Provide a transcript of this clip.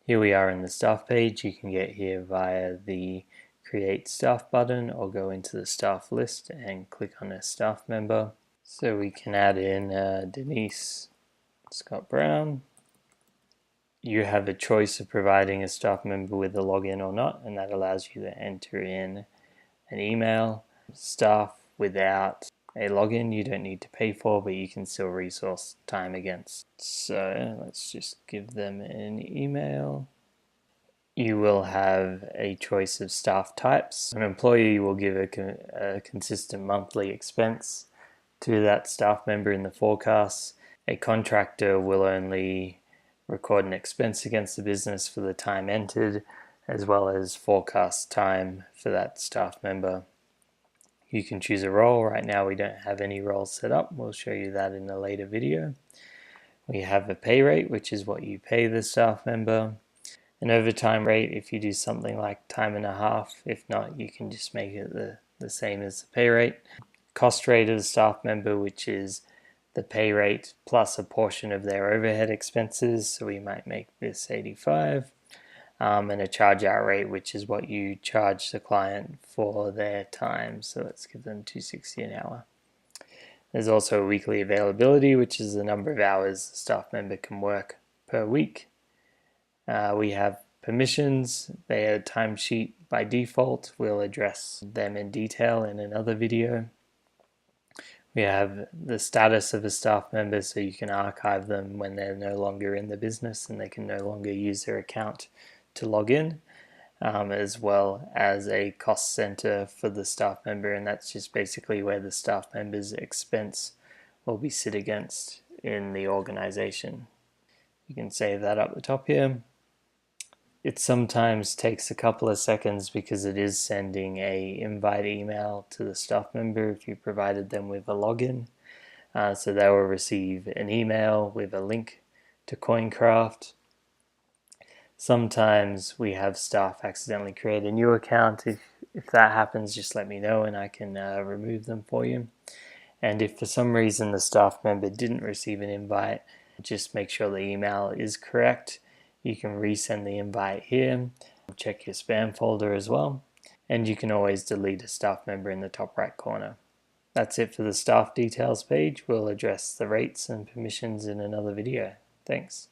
Here we are in the staff page. You can get here via the create staff button or go into the staff list and click on a staff member. So we can add in Denise Scott Brown. You have a choice of providing a staff member with a login or not, and that allows you to enter in an email. Staff without a login you don't need to pay for, but you can still resource time against. So let's just give them an email. You will have a choice of staff types. An employee will give a consistent monthly expense to that staff member in the forecast. A contractor will only record an expense against the business for the time entered, as well as forecast time for that staff member. You can choose a role. Right now we don't have any roles set up. We'll show you that in a later video. We have a pay rate, which is what you pay the staff member. An overtime rate if you do something like time and a half. If not, you can just make it the same as the pay rate. Cost rate of the staff member, which is the pay rate plus a portion of their overhead expenses. So we might make this 85. And a charge out rate, which is what you charge the client for their time. So let's give them $2.60 an hour. There's also a weekly availability, which is the number of hours the staff member can work per week. We have permissions. They are timesheet by default. We'll address them in detail in another video. We have the status of a staff member, so you can archive them when they're no longer in the business and they can no longer use their account to log in, as well as a cost center for the staff member, and that's just basically where the staff member's expense will be sit against in the organization. You can save that up the top here. It sometimes takes a couple of seconds because it is sending a invite email to the staff member if you provided them with a login. So they will receive an email with a link to Coincraft. Sometimes we have staff accidentally create a new account. If that happens, just let me know and I can remove them for you. And if for some reason the staff member didn't receive an invite, just make sure the email is correct. You can resend the invite here. Check your spam folder as well. And you can always delete a staff member in the top right corner. That's it for the staff details page. We'll address the rates and permissions in another video. Thanks.